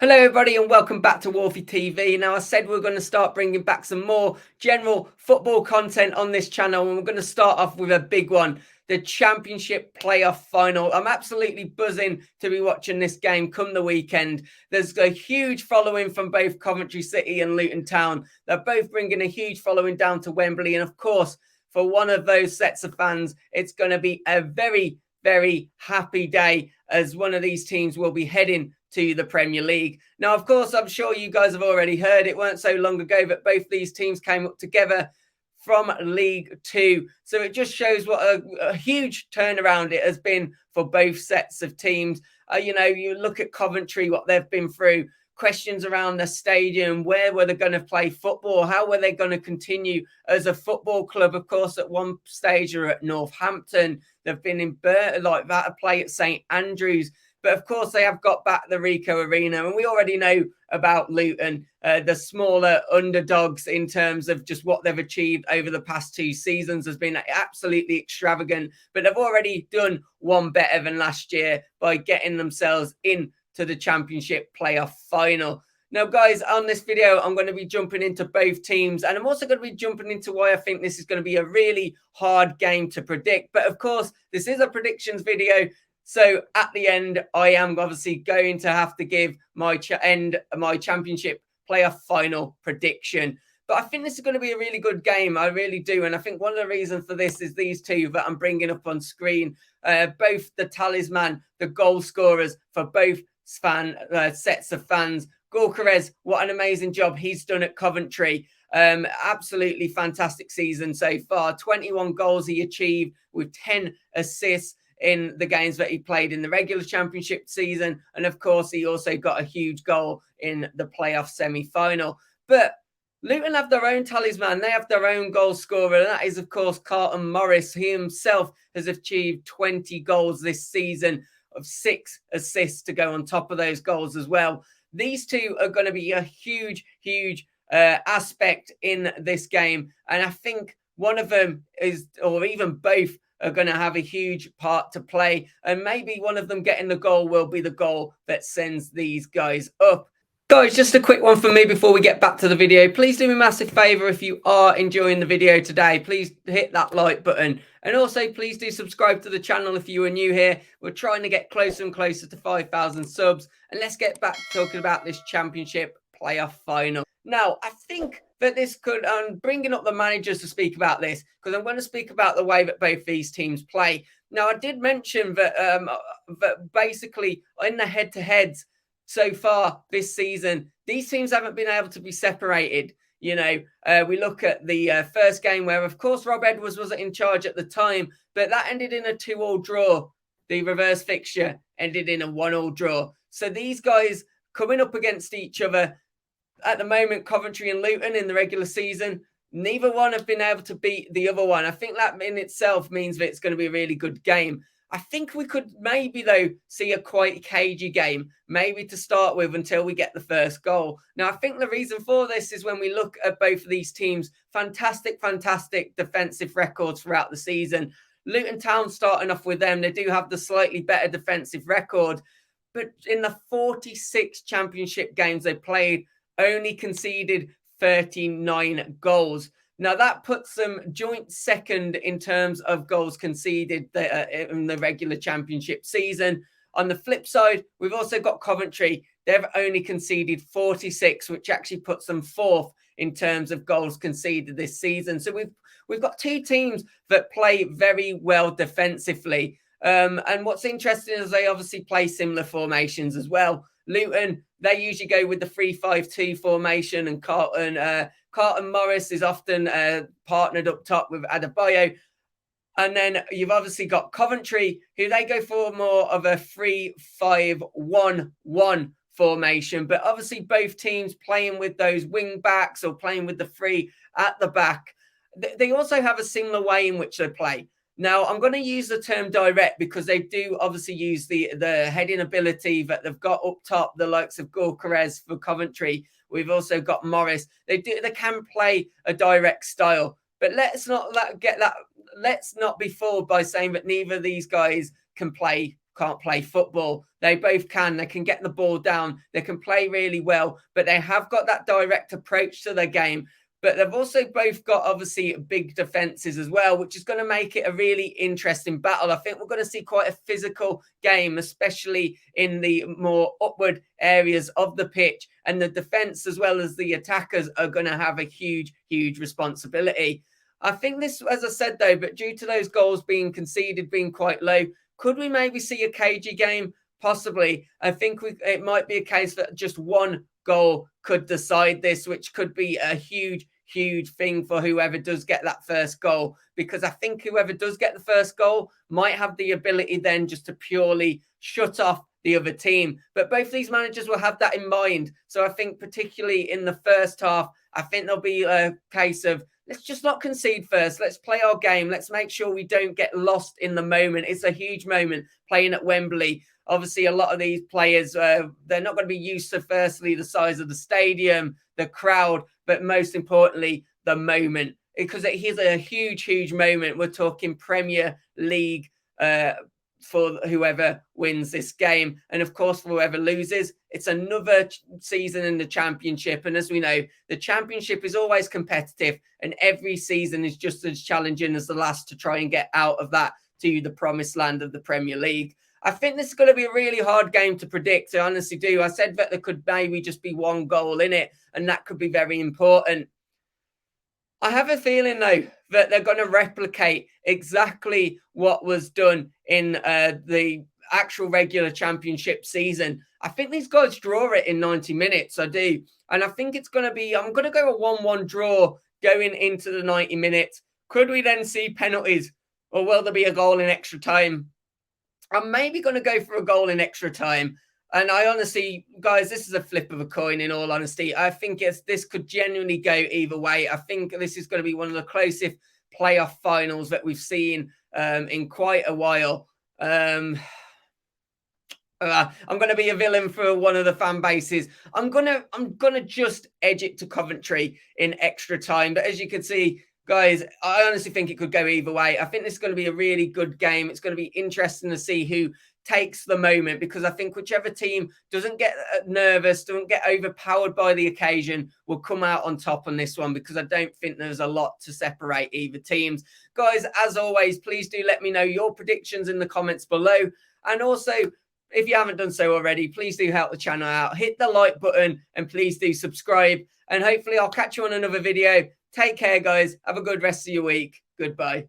Hello everybody and welcome back to Wolfie TV. Now I said we're going to start bringing back some more general football content on this channel, and we're going to start off with a big one, the Championship playoff final. I'm absolutely buzzing to be watching this game come the weekend. There's a huge following from both Coventry City and Luton Town. They're both bringing a huge following down to Wembley, and of course for one of those sets of fans it's going to be a very happy day, as one of these teams will be heading to the Premier League. Now, of course, I'm sure you guys have already heard it weren't so long ago that both these teams came up together from League Two. So it just shows what a huge turnaround it has been for both sets of teams. You look at Coventry, what they've been through, questions around the stadium, where were they going to play football, how were they going to continue as a football club. Of course, at one stage they're at Northampton, they've been in Burton like that, a play at St Andrews. But of course, they have got back the Rico Arena. And we already know about Luton, the smaller underdogs in terms of just what they've achieved over the past 2 seasons has been absolutely extravagant. But they've already done one better than last year by getting themselves into the Championship playoff final. Now, guys, on this video, I'm going to be jumping into both teams, and I'm also going to be jumping into why I think this is going to be a really hard game to predict. But of course, this is a predictions video. So at the end, I am obviously going to have to give my Championship playoff final prediction. But I think this is going to be a really good game. I really do. And I think one of the reasons for this is these two that I'm bringing up on screen, both the talisman, the goal scorers for both sets of fans. Gyökeres, what an amazing job he's done at Coventry. Absolutely fantastic season so far. 21 goals he achieved with 10 assists in the games that he played in the regular championship season. And of course, he also got a huge goal in the playoff semi-final. But Luton have their own talisman. They have their own goal scorer. And that is, of course, Carlton Morris. He himself has achieved 20 goals this season, of 6 assists to go on top of those goals as well. These two are going to be a huge aspect in this game. And I think one of them is, or even both, are going to have a huge part to play. And maybe one of them getting the goal will be the goal that sends these guys up. Guys, just a quick one for me before we get back to the video. Please do me a massive favour if you are enjoying the video today. Please hit that like button. And also, please do subscribe to the channel if you are new here. We're trying to get closer and closer to 5,000 subs. And let's get back to talking about this Championship playoff final. Now, I think that this could, bringing up the managers to speak about this, because I'm going to speak about the way that both these teams play. Now, I did mention that, that basically in the head-to-heads so far this season, these teams haven't been able to be separated. We look at the first game where, of course, Rob Edwards wasn't in charge at the time, but that ended in a 2-2 draw. The reverse fixture ended in a 1-1 draw. So these guys coming up against each other at the moment, Coventry and Luton in the regular season, neither one have been able to beat the other one. I think that in itself means that it's going to be a really good game. I think we could maybe, though, see a quite cagey game, maybe to start with until we get the first goal. Now, I think the reason for this is when we look at both of these teams, fantastic defensive records throughout the season. Luton Town starting off with them, they do have the slightly better defensive record. But in the 46 Championship games they played, only conceded 39 goals. Now, that puts them joint second in terms of goals conceded in the regular Championship season. On the flip side, we've also got Coventry. They've only conceded 46, which actually puts them 4th in terms of goals conceded this season. So we've got 2 teams that play very well defensively. And what's interesting is they obviously play similar formations as well. Luton, they usually go with the 3-5-2 formation, and Carlton Morris is often partnered up top with Adebayo. And then you've obviously got Coventry, who they go for more of a 3-5-1-1 formation. But obviously both teams playing with those wing backs or playing with the 3 at the back. They also have a similar way in which they play. Now, I'm going to use the term direct because they do obviously use the heading ability that they've got up top, the likes of Gyökeres for Coventry. We've also got Morris. They can play a direct style, but let's not be fooled by saying that neither of these guys can play can't play football. They both can. They can get the ball down. They can play really well, but they have got that direct approach to their game. But they've also both got, obviously, big defenses as well, which is going to make it a really interesting battle. I think we're going to see quite a physical game, especially in the more upward areas of the pitch. And the defense, as well as the attackers, are going to have a huge, huge responsibility. I think this, as I said, though, but due to those goals being conceded, being quite low, could we maybe see a cagey game? Possibly. I think it might be a case that just one goal could decide this, which could be a huge, huge thing for whoever does get that first goal, because I think whoever does get the first goal might have the ability then just to purely shut off the other team. But both these managers will have that in mind. So I think particularly in the first half, I think there'll be a case of, let's just not concede first. Let's play our game. Let's make sure we don't get lost in the moment. It's a huge moment playing at Wembley. Obviously, a lot of these players, they're not going to be used to, firstly, the size of the stadium, the crowd, but most importantly, the moment. Because it is a huge, huge moment. We're talking Premier League for whoever wins this game. And of course, for whoever loses, it's another season in the Championship. And as we know, the Championship is always competitive, and every season is just as challenging as the last to try and get out of that to the promised land of the Premier League. I think this is going to be a really hard game to predict. I honestly do. I said that there could maybe just be one goal in it, and that could be very important. I have a feeling, though, that they're going to replicate exactly what was done in the actual regular Championship season. I think these guys draw it in 90 minutes. I do. And I think it's going to be, I'm going to go a 1-1 draw going into the 90 minutes. Could we then see penalties, or will there be a goal in extra time? I'm maybe going to go for a goal in extra time. And I honestly, guys, this is a flip of a coin, in all honesty. I think this could genuinely go either way. I think this is going to be one of the closest playoff finals that we've seen in quite a while. I'm going to be a villain for one of the fan bases. I'm gonna just edge it to Coventry in extra time. But as you can see, guys, I honestly think it could go either way. I think this is going to be a really good game. It's going to be interesting to see who takes the moment, because I think whichever team doesn't get nervous, don't get overpowered by the occasion, will come out on top on this one, because I don't think there's a lot to separate either teams. Guys, as always, please do let me know your predictions in the comments below. And also, if you haven't done so already, please do help the channel out. Hit the like button and please do subscribe. And hopefully I'll catch you on another video. Take care, guys. Have a good rest of your week. Goodbye.